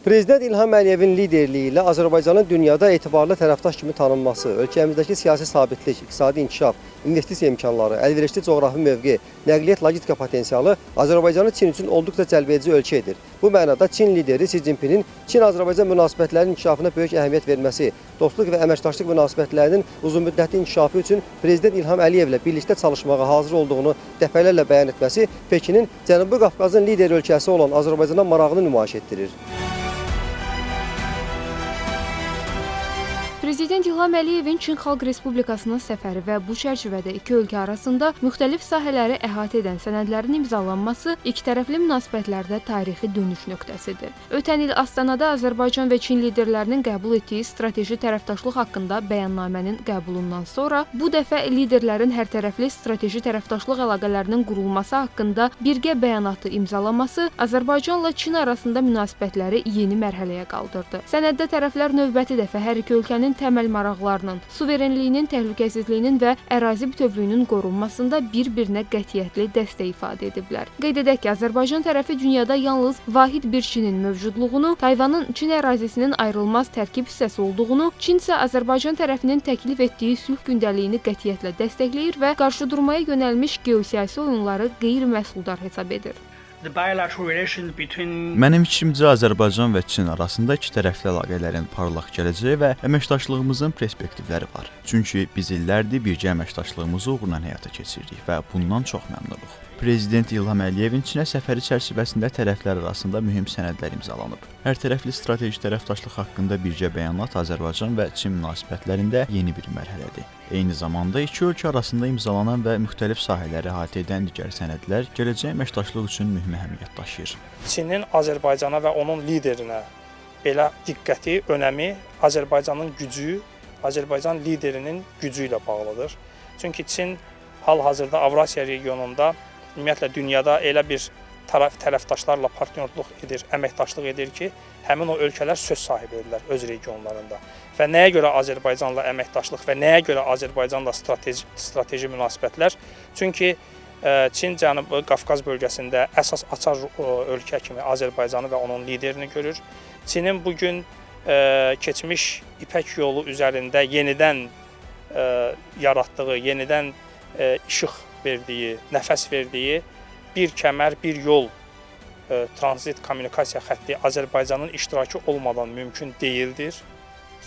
Prezident İlham Əliyevin liderliyi ilə Azərbaycanın dünyada etibarlı tərəfdaş kimi tanınması, ölkəmizdəki siyasi sabitlik, iqtisadi inkişaf, investisiya imkanları, əlverişli coğrafi mövqe, nəqliyyat logistika potensialı Azərbaycanı Çin üçün olduqca cəlbedici ölkə edir. Bu mənada Çin lideri Xi Jinpingin Çin-Azərbaycan münasibətlərinin inkişafına böyük əhəmiyyət verməsi, dostluq və əməkdaşlıq münasibətlərinin uzunmüddətli inkişafı üçün Prezident İlham Əliyevlə birlikdə çalışmağa hazır olduğunu dəfələrlə bəyan etməsi Pekinin Cənubi Qafqazın lider ölkəsi olan Azərbaycana marağını nümayiş etdirir. Prezident İlham Əliyevin Çin Xalq Respublikasına səfəri və bu çərçivədə iki ölkə arasında müxtəlif sahələri əhatə edən sənədlərin imzalanması ikitərəfli münasibətlərdə tarixi dönüş nöqtəsidir. Ötən il Astanada Azərbaycan və Çin liderlərinin qəbul etdiyi strateji tərəfdaşlıq haqqında bəyannamənin qəbulundan sonra bu dəfə liderlərin hərtərəfli strateji tərəfdaşlıq əlaqələrinin qurulması haqqında birgə bəyanatı imzalaması Azərbaycanla Çin arasında münasibətləri yeni mərhələyə qaldırdı. Sənəddə tərəflər növbəti dəfə hər iki ölkənin təməl maraqlarının, suverenliyinin, təhlükəsizliyinin və ərazi bütövlüyünün qorunmasında bir-birinə qətiyyətli dəstək ifadə ediblər. Qeyd edək ki, Azərbaycan tərəfi dünyada yalnız vahid bir Çinin mövcudluğunu, Tayvanın Çin ərazisinin ayrılmaz tərkib hissəsi olduğunu, Çin isə Azərbaycan tərəfinin təklif etdiyi sülh gündəliyini qətiyyətlə dəstəkləyir və qarşıdurmaya yönəlmiş geosiyasi oyunları qeyri-məhsuldar hesab edir. Mənim fikrimcə Azərbaycan və Çin arasında ikitərəfli əlaqələrin parlaq gələcəyi və əməkdaşlığımızın perspektivləri var. Çünki biz illərdir birgə əməkdaşlığımızı uğurla həyata keçiririk və bundan çox məmnunuq. Prezident İlham Əliyevin Çinə səfəri çərçivəsində tərəflər arasında mühüm sənədlər imzalanıb. Hərtərəfli strateji tərəfdaşlıq haqqında birgə bəyanat Azərbaycan və Çin münasibətlərində yeni bir mərhələdir. Eyni zamanda iki ölkə arasında imzalanan və müxtəlif sahələri əhatə edən digər sənədlər gələcək əməkdaşlıq üçün mühüm əhəmiyyət daşıyır. Çinin Azərbaycana və onun liderinə belə diqqəti, önəmi Azərbaycanın gücü, Azərbaycan liderinin gücü ilə bağlıdır. Çünki Çin hal-hazırda Avrasiya regionunda, ümumiyyətlə dünyada elə bir tərəfdaşlarla partnyorluq edir, əməkdaşlıq edir ki, həmin o ölkələr söz sahibidirlər öz regionlarında. Və nəyə görə Azərbaycanla əməkdaşlıq və nəyə görə Azərbaycanla strateji münasibətlər? Çünki Çin Cənubi Qafqaz bölgəsində əsas açar ölkə kimi Azərbaycanı və onun liderini görür. Çinin bugün keçmiş İpək yolu üzərində yenidən yaratdığı, yenidən işıq verdiyi, nəfəs verdiyi bir kəmər, bir yol tranzit kommunikasiya xətti Azərbaycanın iştirakı olmadan mümkün deyildir.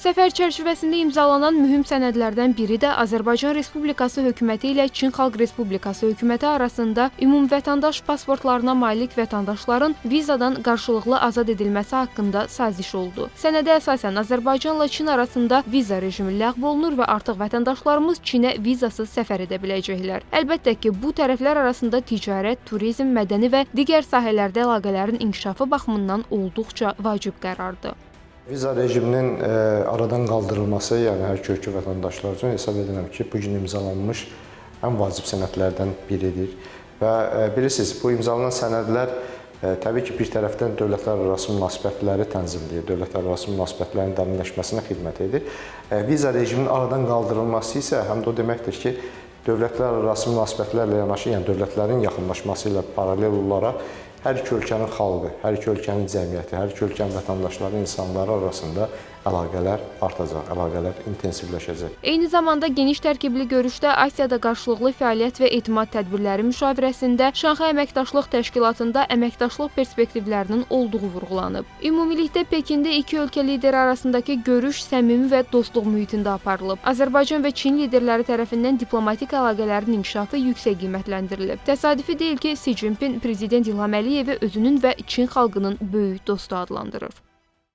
Səfər çərçivəsində imzalanan mühüm sənədlərdən biri də Azərbaycan Respublikası hökuməti ilə Çin Xalq Respublikası hökuməti arasında ümumvətəndaş pasportlarına malik vətəndaşların vizadan qarşılıqlı azad edilməsi haqqında saziş oldu. Sənədə əsasən Azərbaycanla Çin arasında viza rejimi ləğv olunur və artıq vətəndaşlarımız Çinə vizasız səfər edə biləcəklər. Əlbəttə ki, bu tərəflər arasında ticarət, turizm, mədəni və digər sahələrdə əlaqələrin inkişafı baxımından olduqca vacib qərardır. Viza rejiminin aradan qaldırılması, yəni hər iki ölkə vətəndaşları üçün hesab edirəm ki, bugün imzalanmış ən vacib sənədlərdən biridir. Və bilirsiniz, bu imzalanan sənədlər təbii ki, bir tərəfdən dövlətlər arası münasibətləri tənzimləyir, dövlətlər arası münasibətlərin dərinləşməsinə xidmət edir. Viza rejiminin aradan qaldırılması isə həm də o deməkdir ki, dövlətlər arası münasibətlərlə yanaşı, yəni dövlətlərin yaxınlaşması ilə paralel olaraq hər iki ölkənin xalqı, hər iki ölkənin cəmiyyəti, hər iki ölkənin vətəndaşları, insanları arasında əlaqələr artacaq, əlaqələr intensivləşəcək. Eyni zamanda geniş tərkibli görüşdə Asiyada qarşılıqlı fəaliyyət və etimad tədbirləri müşavirəsində Şanxay Əməkdaşlıq Təşkilatında əməkdaşlıq perspektivlərinin olduğu vurğulanıb. Ümumilikdə Pekində iki ölkə lideri arasındakı görüş səmimi və dostluq mühitində aparılıb. Azərbaycan və Çin liderləri tərəfindən diplomatik əlaqələrin inkişafı yüksək qiymətləndirilib. Təsadüfi deyil ki, Xi Jinping Prezident İlham Əliyevi özünün və Çin xalqının böyük dostu adlandırır.